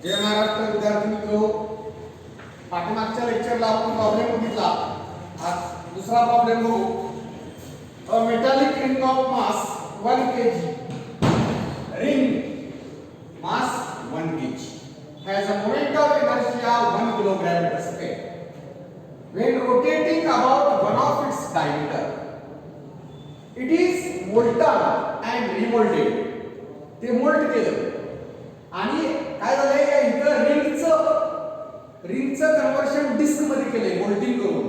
जय महाराष्ट्र विद्यार्थी मित्रो, पाठीमागच्या लेक्चरला आपण प्रॉब्लेम बघितला. आज दुसरा प्रॉब्लेम बघू. A metallic ring of mass 1 kg, ring mass 1 kg has a moment of inertia 1 kilogram per square. When rotating about one of its diameter, it is molten and remolded. ते mould केलं आणि काय झालंय का इथं रिंगचं conversion disk मध्ये केलंय moulding करून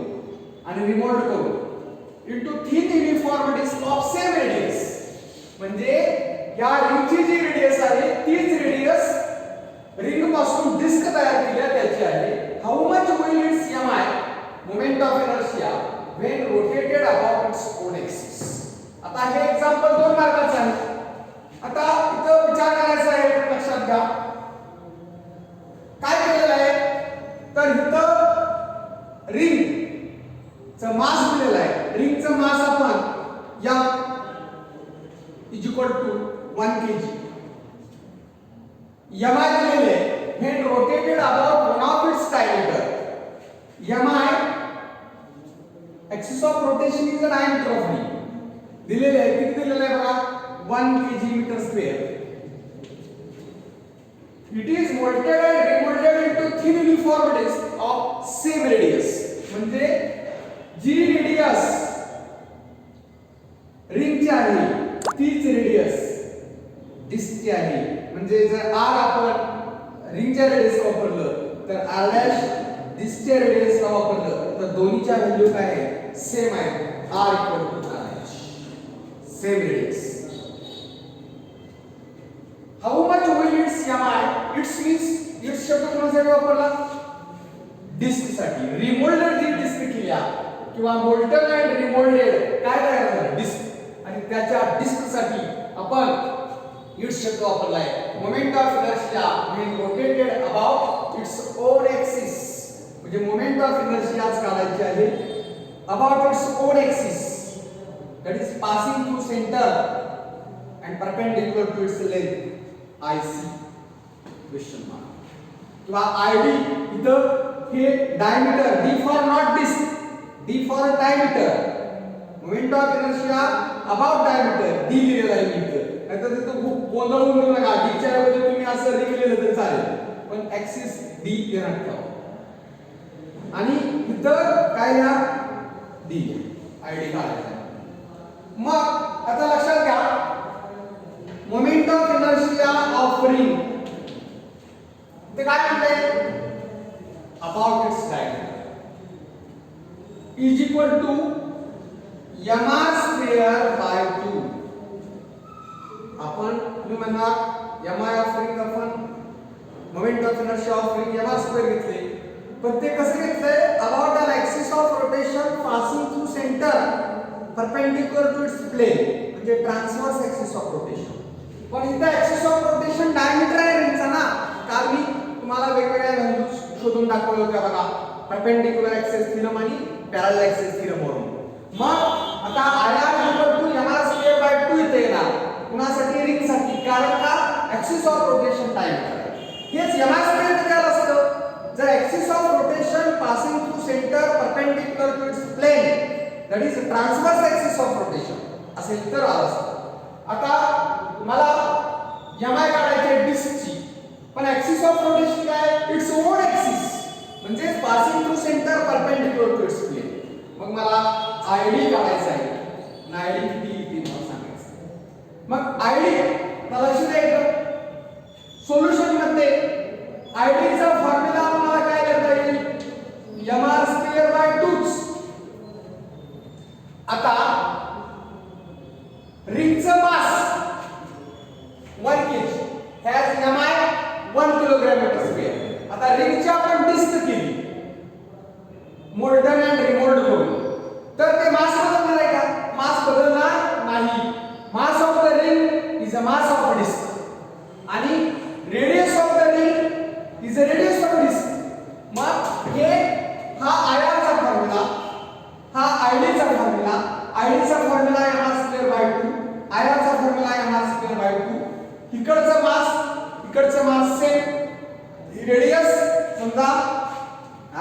आणि रिमोल्ड करून into thin uniform disc of same radius. म्हणजे या रिंगची जी रेडियस आहे तीच रेडियस रिंग पासून डिस्क तयार केल्या त्याची आहे. How much will it's MI moment of inertia when rotated about its own axis. आता हे एक्झाम्पल 2 मार्काचं आहे. आता इथं विचार करायचा आहे, लक्षात घ्या काय केलेलं आहे. तर इथं रिंगचं मास दिलेलं आहे. रिंगचं मास आपण या इक्वल टू 1 kg mi दिलेले आहे. When rotated about one of its diameter. mi axis of rotation is the diameter of ring दिलेले आहे. किती दिलेलं आहे बघा 1 kg meter square. It is molded and remolded into thin uniform disc of same radius. म्हणजे जी radius रिंगची आहे तीच radius डिस्कची आहे. म्हणजे जर r आपण रिंगच्या रेडियस वापरलं तर r डॅश डिस्कच्या रेडियसला वापरलं तर दोन्हीच्या व्हॅल्यू काय आहे सेम आहे. r equal to r dash same radius. How much will its mi? Its means its शब्द कोणासाठी वापरला डिस्क साठी. रिमोल्डेड जी डिस्क केल्या किंवा मोल्टन अँड रिमोल्डेड काय तयार झालं डिस्क आणि त्याच्या डिस्क साठी आपण इट्स शब्द वापरलाय. Moment of inertia when rotated about its own axis. म्हणजे मोमेंट ऑफ इनर्शिया काढायची आहे about its own axis that is passing through centre and perpendicular to its length. IC question mark किंवा ID. इथं हे diameter D for not disc, D for diameter. Moment of inertia about diameter D लिहिलेलं आहे इथं. नाहीतर तिथं खूप गोंधळ होऊ नका. D च्या ऐवजी तुम्ही असं लिहिलेलं तरी चालेल पण ऍक्सिस D देण्यात ठेवा आणि इथं काय लिहा D ID काढायचा. मग आता लक्षात घ्या moment of inertia of ring ते काय म्हणते about its diameter is equal to m square by 2. आपण तुम्ही म्हणणार mi ऑफ रिंग आपण moment of inertia of ring m square घेतले पण ते कसं घेतलंय about an axis of rotation passing through centre perpendicular to its plane. म्हणजे ट्रान्सव्हर्स एक्सिस ऑफ रोटेशन. पण इथं एक्सिस ऑफ रोटेशन डायमीटर आहे रिंगचा ना. काल मी तुम्हाला वेगवेगळ्या व्हॅल्यूज शोधून दाखवल्या होत्या बघा परपेंडिक्युलर एक्सिस थेरम आणि पॅरलल एक्सिस थेरम वरून. मग आता R equal to m square by 2 इथे येणार कुणासाठी रिंगसाठी. कारण का एक्सिस ऑफ रोटेशन डायमीटर आहे. हेच m स्क्वेअर काय असतं जर axis of rotation passing through centre perpendicular to its plane that is transverse axis of rotation असेल तर आलं असतं. आता मला mi काढायचे डिस्कची पण एक्सिस ऑफ रोटेशन काय इट्स ओन एक्सिस म्हणजे passing through centre perpendicular to its plane. मग मला ID काढायचा आहे ना. ID किती येते मला सांगायचं. मग ID मला लक्ष द्यायचं सोल्युशन मध्ये ID चा फॉर्म्युला मला काय देता येईल m स्क्वेअर बाय 2. आता रिंगचं मास 1 kg has mi 1 kilogram meter square. आता रिंगची आपण डिस्क केली मोल्डन अँड रिमोल्ड करून तर ते मास बदलणार आहे का. मास बदलणार नाही. Mass of the ring is a mass of disc आणि radius of the ring is a radius of disc. मग हे हा आयाचा फॉर्म्युला हा ID चा फॉर्म्युला. ID चा फॉर्म्युला आहे m स्क्वेअर बाय 2. आयाचा फॉर्म्युला आहे m स्क्वेअर बाय 2. इकडचं मास सेम रेडियस समजा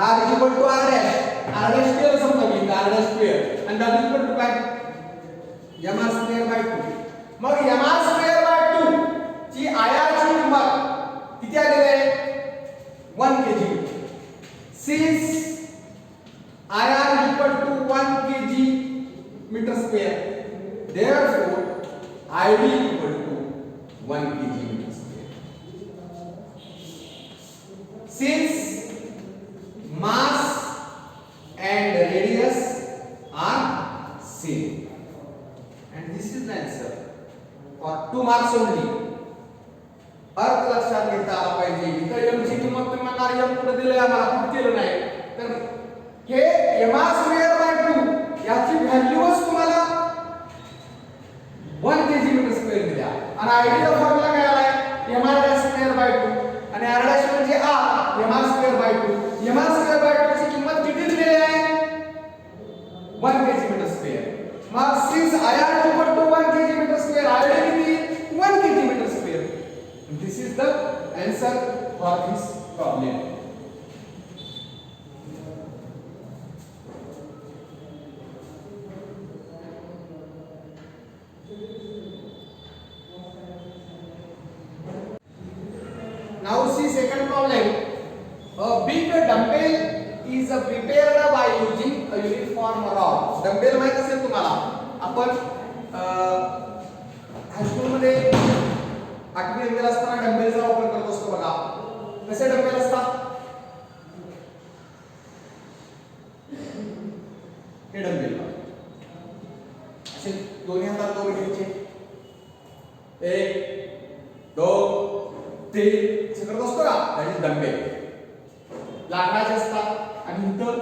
r equal to r dash square समजा मी r डॅश स्क्वेअर आणि w इक्वल टू काय mr स्क्वेअर बाय 2. मग mr स्क्वेअर बाय 2 ची ir ची किंमत किती आलेली आहे 1 kg. since ir equal to 1 kg meter square, therefore id equal to 1 kg meter square. Since mass and radius are same, and this is the answer for 2 marks only. अर्थ लक्षात घेता आला पाहिजे. इथं m ची किंमत तुम्ही म्हणणार m कुठे दिलंय आम्हाला कुठे केलं नाही, तर हे m स्क्वेअर बाय 2 याची व्हॅल्यूच तुम्हाला 1 kg मीटर स्क्वेअर दिल्या आणि आयडी चा फॉर्म्युला काय आलाय m r स्क्वेअर बाय 2 आणि r डॅश म्हणजे r m r square by 2. m r square by 2 ची किंमत किती दिलेली आहे 1 kg मीटर स्क्वेअर. मग since ir equal to 1 kg metre square ID किती 1 kg metre square. This is the answer for this problem. Now see second problem. A big dumbbell is prepared by using a uniform rod. Dumbbell माहित असेल तुम्हाला, आपण high school मध्ये 8वी 9वी असताना डंबेलचा वापर करत असतो बघा. कसे डंबेल असतात हे डंबेल असे दोन्ही हातात दोन घ्यायचे 1 2 3 असं करत असतो का, दॅट इज डंबेल. लाकडाचे असतात आणि इथं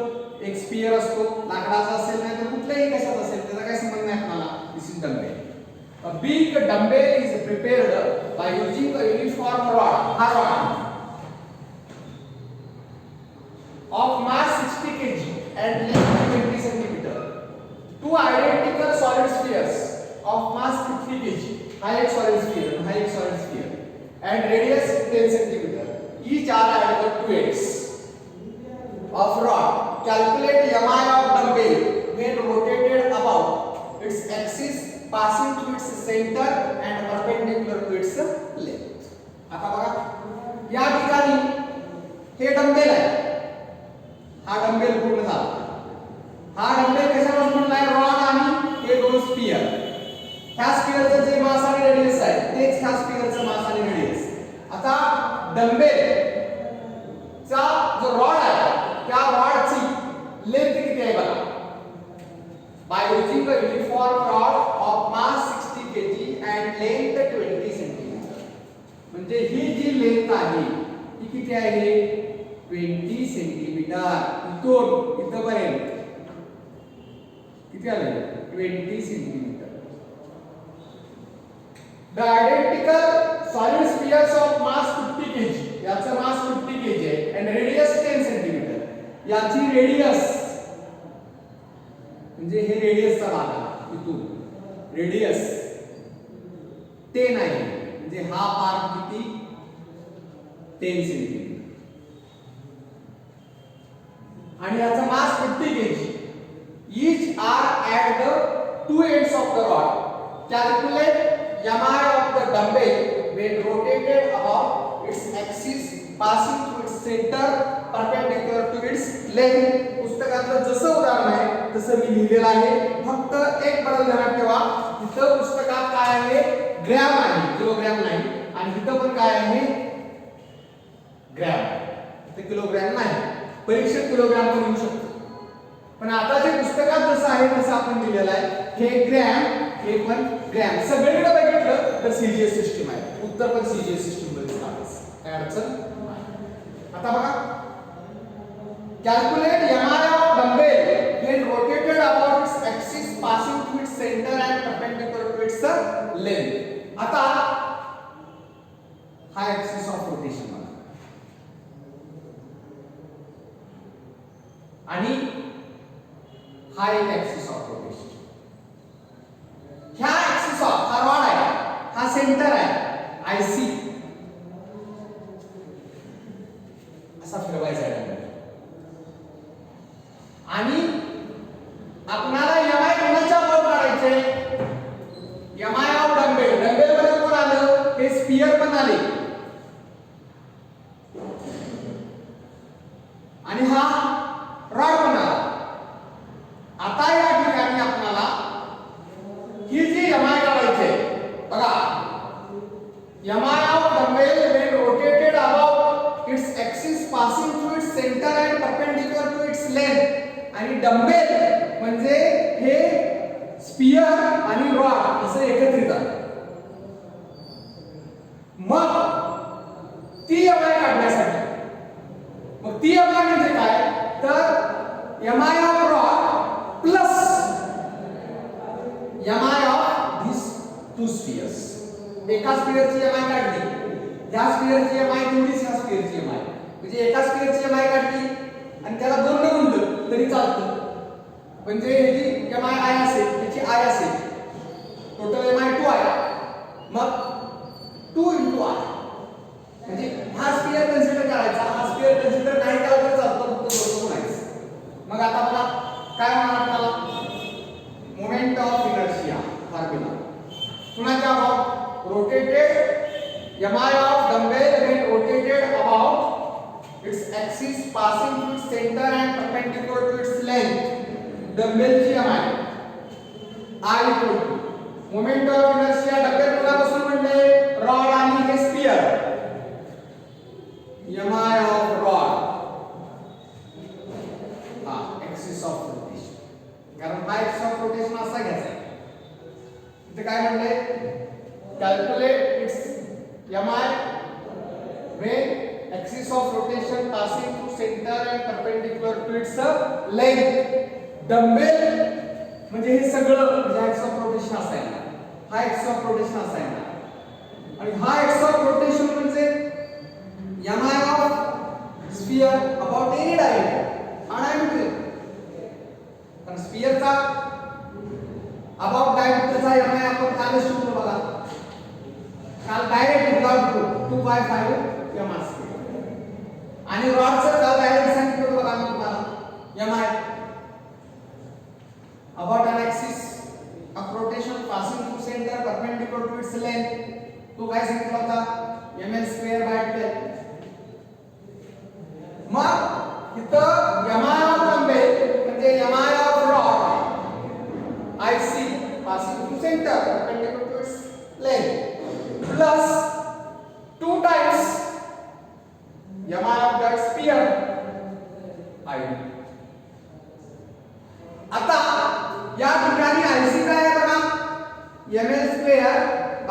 एक स्पियर असतो, लाकडाचा असेल नाही तर कुठल्याही कशाचा असेल त्याचा काही संबंध नाही आपल्याला. This is dumbbell. A big dumbbell is prepared by using a uniform rod, a rod of mass 60 kg and length 20 cm. Two identical solid spheres of mass 50 kg, हा एक solid sphere, हा एक solid sphere, and radius 10 cm. Each are at the 2 ends of rod. Calculate mi of dumbbell when rotated about its axis, passing to its center and perpendicular to its length. आता बघा या ठिकाणी हे dumbbell आहे, हा dumbbell पूर्ण झाला. हा डंबेल कशापासून बनलाय रॉड आणि हे दोन स्पियर. ह्या स्पियरचं जे मास आणि रेडियस आहे तेच ह्या स्पियरचं मास आणि रेडियस. आता डंबेल चा जो रॉड आहे त्या रॉडची लेंथ किती आहे बघा. By using a uniform rod of mass 60 kg and length 20 cm. म्हणजे ही जी लेंथ आहे ती किती आहे 20 सेंटीमीटर. इथून इथपर्यंत किती आले 20 centimetre. The identical solid spheres of mass 50 kg, याचा मास 50 kg आहे and radius 10 cm. याची रेडियस म्हणजे हे रेडियसचा भाग आहे, इथून रेडियस 10 आहे म्हणजे हा पार्ट किती 10 सेंटीमीटर आणि याचा मास 50 kg. each are at the 2 ends of the rod. Calculate mi of the dumbbell when rotated about its axis, passing through its center perpendicular to its length. पुस्तकातलं जसं उदाहरण आहे तसं मी लिहिलेलं आहे. फक्त एक बदल ध्यानात ठेवा, इथं पुस्तकात काय आहे ग्रॅम आहे, किलोग्रॅम नाही, आणि इथं पण काय आहे ग्रॅम, इथं किलोग्रॅम नाही. परीक्षेत किलोग्रॅम पण येऊ शकतो, पण आता जे पुस्तकात जसं आहे तसं आपण लिहिलेलं आहे. हे ग्रॅम हे पण ग्रॅम. सगळीकडे बघितलं तर सीजीएस सिस्टीम आहे, उत्तर पण सीजीएस सिस्टीम मध्ये आहे, काय अडचण नाही. आता बघा calculate mi of dumbbell when rotated about its axis, passing through its center and perpendicular to its length. आता हा axis of rotation आणि हा एक axis of rotation. ह्या axis of हा रॉड आहे, हा सेंटर आहे IC, असा फिरवायचा डंबेल आणि आपणाला एमआय कोणाच्या अबाउट काढायचे एमआय ऑफ डंबेल डंबेल मध्ये कोण आलं हे स्फियर पण आले आणि हा रॉड पण आला आता या ठिकाणी आपल्याला ही जी एमआय काढायचे बघा MI of dumbbell when rotated about its axis passing through its center and perpendicular to its length आणि डंबेल म्हणजे हे स्फियर आणि रॉड असं एकत्रित आहे मग ती एमआय काढण्यासाठी मग ती एमआय म्हणजे काय तर MI of rod plus MI of this two spheres एका स्फियरची एमआय काढली या स्फियरची एमआय तेवढीच या स्फियरची एमआय म्हणजे एका स्फियरची एमआय काढली आणि त्याला दोन ने गुणलं तरी चालतं म्हणजे ह्याची एमआय आय असेल त्याची आय असेल टोटल एमआय 2 आहे मग 2 * आय म्हणजे हा स्फियर कन्सिडर करायचा हा स्फियर कन्सिडर नाही केला तर चालतं फक्त दोन गुणायचं मग आता मला काय होणार आपल्याला मोमेंट ऑफ इनर्शिया फॉर्म्युला कुणाच्या about rotated MI of dumbbell when rotated about its axis passing through its center and perpendicular to its length डंबेलची MI I equal to moment of inertia dumbbell कुणापासून म्हणले rod आणि हे sphere MI of rod हा axis of rotation कारण हा axis of rotation असा घ्यायचा आहे इथे काय म्हणले calculate it's MI when axis of rotation passing through center and perpendicular to its length dumbbell म्हणजे हे सगळं म्हणजे एक्सिस ऑफ रोटेशन असायला हा एक्सिस ऑफ रोटेशन असायला आणि हा एक्सिस ऑफ रोटेशन म्हणजे MI of sphere about any direction हा डायमीटर कारण स्फियरचा अबाउट डायमीटरचा एमआय आपण काल शिकलो बघा काल डायरेक्ट विदाउट 2/5 एमआर आणि रॉडचं काल डायरेक्ट सांगितलं बघा मी तुम्हाला MI about an axis of rotation passing through center perpendicular to its length तो काय सांगितलं होता ml²/12 मग इथं एमआय ऑफ डंबेल म्हणजे MI of rod IC passing through center perpendicular to its length plus 2 times MI of that sphere id आता या ठिकाणी आयसी काय आहे बघा ml²/12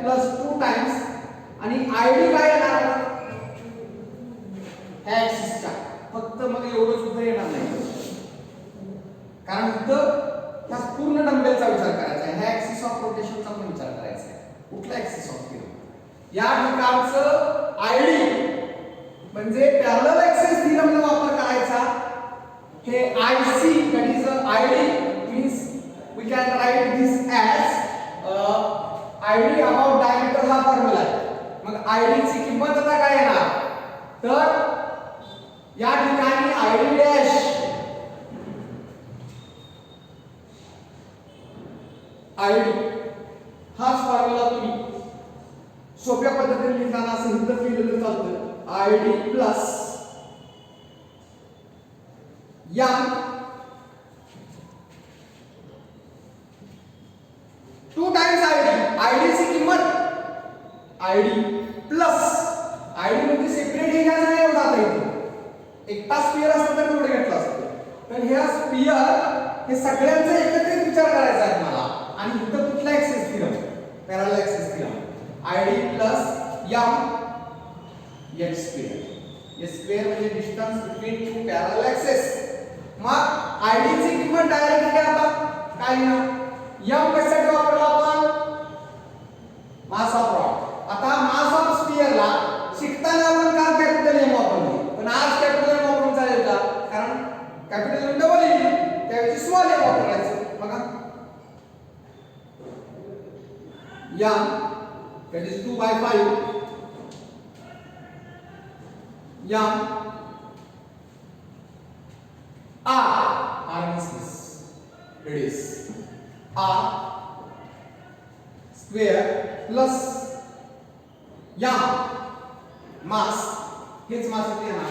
प्लस 2 टाइम्स आणि आयडी काय येणार ह्या ऍक्सिसचा फक्त मग एवढं सुद्धा येणार नाही कारण इथं या पूर्ण डंबेलचा विचार करायचा आहे ह्या ऍक्सिस ऑफ रोटेशनचा पण विचार करायचा आहे कुठला ऍक्सिस ऑफ थीरम या ठिकाणचं आयडी म्हणजे पॅरलल ऍक्सिस थीरमचा वापर करायचा हे IC that is ID means we can write this as ID about diameter हा फॉर्म्युला आहे मग ID ची किंमत आता काय येणार तर या ठिकाणी ID डॅश ID हाच फॉर्म्युला तुम्ही सोप्या पद्धतीने लिहिताना असं इथं लिहिलं चालतं ID प्लस या 2 टाइम्स आयडी ची किंमत आयडी प्लस आयडी म्हणजे सेपरेट हे घ्यायचं नाही एवढा आता इथे एकटा स्फियर असतं तर तेवढं घेतलं असतं तर ह्या स्फियर हे सगळ्यांचा एकत्रित विचार करायचा आहे मला आणि इथं कुठला axis theorem parallel axis theorem ID plus M H square H square म्हणजे distance between two parallel axis मग आयडी ची किंमत डायरेक्ट काय आता काय लिहिणार एम कशासाठी वापरला आपण मास ऑफ रॉड आता मास ऑफ स्फियरला शिकताना आपण काल कॅपिटल एम वापरली पण आज कॅपिटल एम वापरून चालेल का कारण कॅपिटल एम डबल येईल त्याऐवजी स्मॉल एम वापरायचं बघा M that is 2/5 m r means this radius r square plus m mass हेच मास येते ना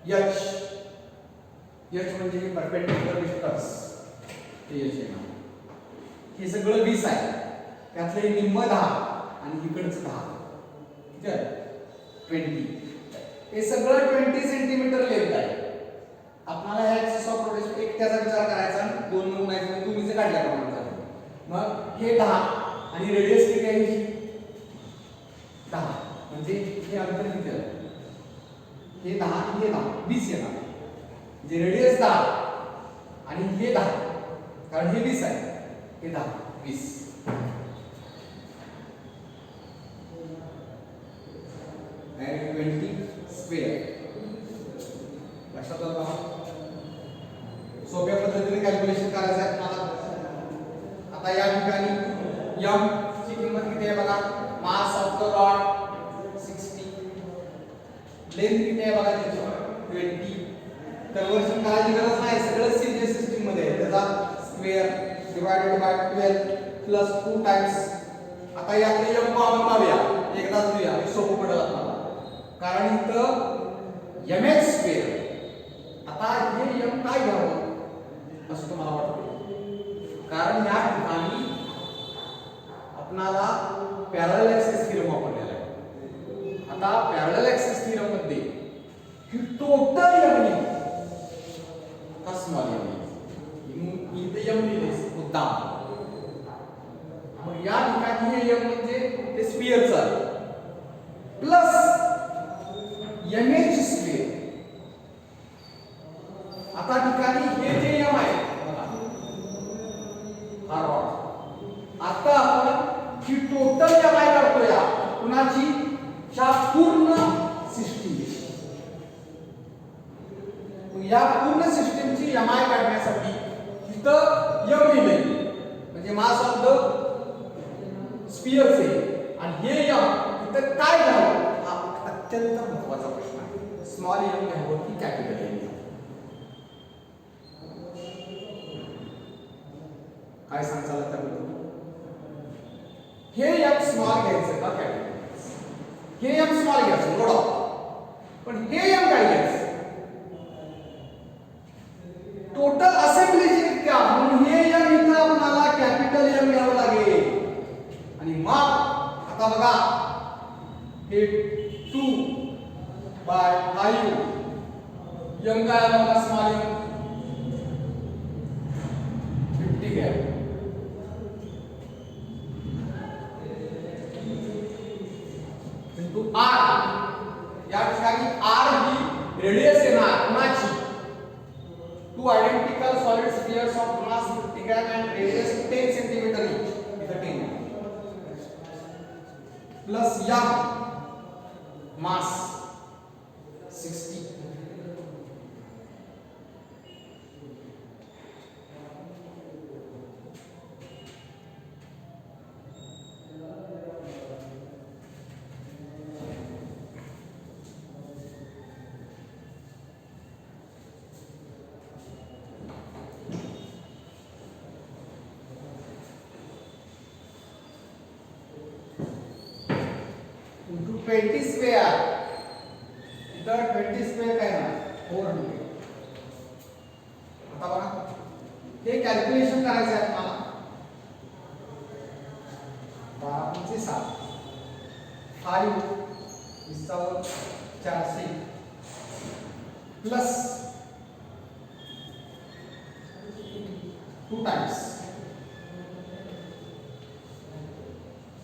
h म्हणजे परपेंडिक्युलर डिस्टन्स ते h आहे ना हे सगळं 20 आहे त्यातले निम्म 10 आणि इकडचं 10 ठीक आहे 20 हे सगळं 20 सेंटीमीटर लेंथ आहे आपल्याला ह्या ऍक्सिस ऑफ रोटेशन एक त्याचा विचार करायचा आणि दोन नमुन्याचे तुम्हीच काढल्याप्रमाणे झालं मग हे 10 आणि रेडियस किती आहे 10 म्हणजे हे अंतर किती आहे हे 10 आणि हे 10 20 येणार म्हणजे रेडियस 10 आणि हे 10 कारण हे 20 आहे हे 10 20 and 20 square लक्षात आलं का सोप्या पद्धतीने कॅल्क्युलेशन करायचं आहे आपल्याला आता या ठिकाणी m ची किंमत किती आहे बघा मास ऑफ द रॉड 60 लेंथ किती आहे बघा त्याची 20 कन्वर्जन करायची गरज नाही सगळं सीरीज सिस्टीम मध्ये आहे त्याचा square divided by 12 plus 2 times आता यातले m कॉमन काढूया एकदाच लिहूया हे सोपं पडेल आपल्याला कारण इथं mh स्क्वेअर आता हे m काय घ्यावं असं तुम्हाला वाटतं कारण या ठिकाणी आपणाला पॅरलल ऍक्सिस थेरम वापरलेला आहे आता पॅरलल ऍक्सिस थेरम मध्ये ही टोटल m का स्मॉल m इथे m लिहिलेस मुद्दाम मग या ठिकाणी हे m म्हणजे ते स्फिअरचं आहे प्लस mh स्क्वेअर आता ठिकाणी हे जे m आहे हा रॉड आता आपण ही टोटल m आहे काढतोय कुणाची च्या पूर्ण सिस्टीम या पूर्ण सिस्टीमची mi काढण्यासाठी इथं m लिहिले म्हणजे मास ऑफ द स्फिअर्स आहे आणि हे m इथं काय घ्यावं हा अत्यंत महत्त्वाचा प्रश्न आहे स्मॉल m घ्यावं की कॅपिटल m काय सांगाल त्याबद्दल हे m स्मॉल घ्यायचं का कॅपिटल हे m स्मॉल घ्यायचं नो डाऊट पण हे m काय घ्यायचं टोटल असेंब्लीची इतक्या म्हणून हे m इथं आपल्याला कॅपिटल m घ्यावं लागेल आणि मग आता बघा हे 2 बाय 5 m काय आला स्मॉल m 50 घ्या into r या ठिकाणी r ही रेडियस येणार कोणाची two identical solid spheres of mass 50 gram and radius 10 centimeter each इथं 10 plus m mass 60 20 स्क्वेअर इथं 20 स्क्वेअर काय ना 400 आता बघा हे कॅल्क्युलेशन करायचं आहे आपल्याला 12 7 5 400 प्लस 2 टाइम्स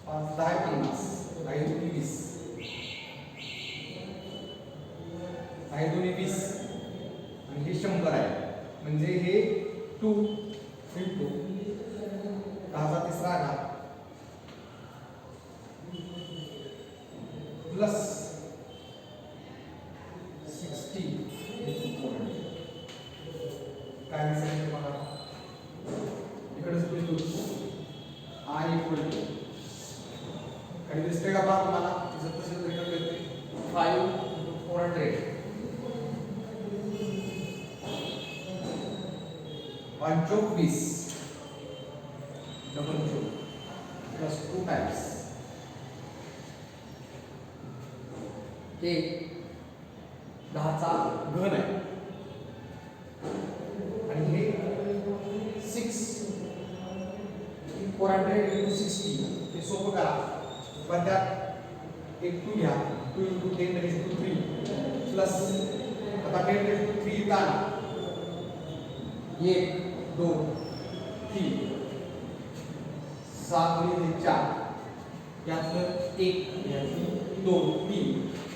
5 10 50 20 आहे 20 आणि हे 100 आहे म्हणजे हे 2 into 10चा तिसरा घात प्लस 60 into 400 काय सांगितलं बघा इकडे स्प्लिट होतो I equal to काही दिसते का बा आम्हाला तिचं तसंच रिटर्न देतोय 5 into 400 25 डबल 2 प्लस 2 टाइम्स हे 10 चा घन आहे आणि हे 6 400 into 60 हे सोपं करा पण त्यात एक 2 घ्या 2 into 10 raised to 3 प्लस आता 10 raised to 3 इथं आणा 1 2 3 7 गुणिले 4 यातलं 1 यातलं 2 3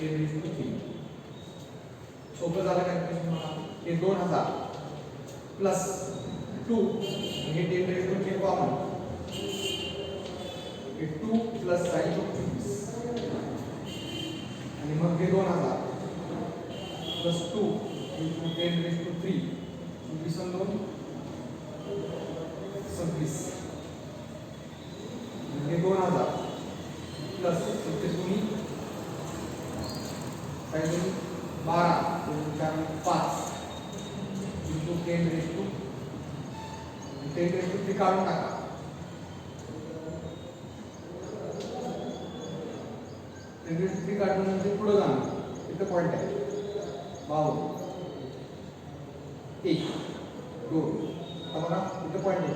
10 raised to 3 सोपं झालं कॅल्क्युलेशन मला हे 2000 प्लस 2 हे 10 raised to 3 common 2 plus sign 24 आणि मग हे 2000 प्लस 2 into 10 raised to 3 24 आणि 2 26 हे 2000 प्लस 26 गुणी साइन 12 4 5 into 10 raised to 3 काढून टाका 10 raised to 3 काढून नंतर पुढे जाणार इथं पॉइंट आहे 52 1 2 आता बघा इथं पॉइंट आहे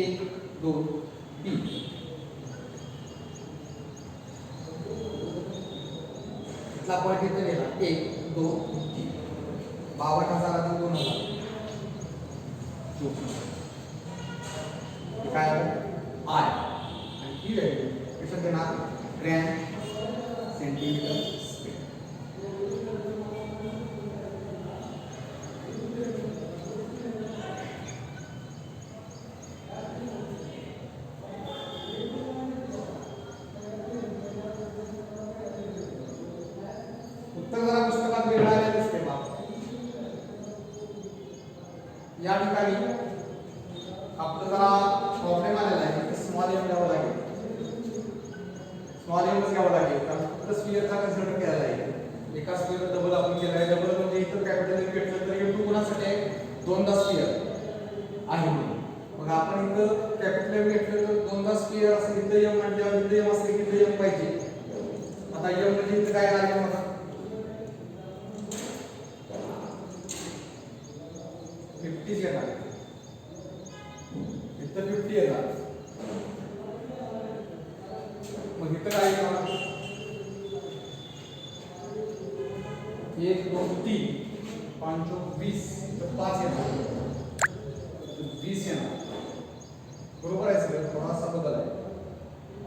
1 2 3 इथला पॉइंट इथं गेला 1 2 3 52,000 आणि 2000 काय आहे आय आणि ही व्हॅल्यू कशात देणार ग्रॅम सेंटीमीटर स्क्वेअर उत्तर जरा पुस्तकात वेगळं आलेलं दिसते बा या ठिकाणी आपलं जरा प्रॉब्लेम आलेला आहे स्मॉल एम घ्यावं लागेल स्मॉल एमच घ्यावं लागेल कारण फक्त स्फिअरचा कन्सिडर केलेला आहे एका स्फिअर डबल आपण केला आहे डबल म्हणजे इथं कॅपिटल एम घेतलं तर M2 कोणासाठी आहे दोनदा स्फिअर आहे म्हणून मग आपण इथं कॅपिटल एम घेतलं तर दोनदा स्फिअर असेल इथं एम म्हणजे इथं एम असेल इथं एम पाहिजे आता एम म्हणजे इथं काय लागेल बघा 50 येणार इथं 50 येणार मग इथं काय येणार 1 2 3 5 20 इथं 5 येणार 20 येणार बरोबर आहे सगळं थोडासा बदल आहे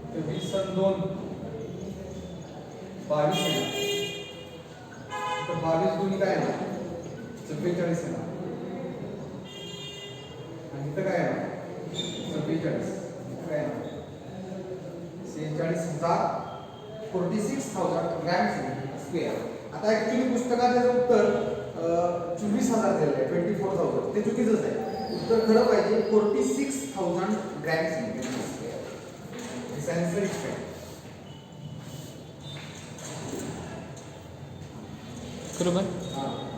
तर 20 आणि 2 22 येणार तर 22 गुणी काय येणार 44 येणार आणि इथं काय आहे 44 काय आहे 46,000 46,000 ग्रॅम स्क्वेअर आता ऍक्च्युली पुस्तकात त्याचं उत्तर 24,000 दिलेलं आहे 24,000 ते चुकीचंच आहे उत्तर खरं पाहिजे 46,000 gram centimetre square this answer is correct बरोबर हां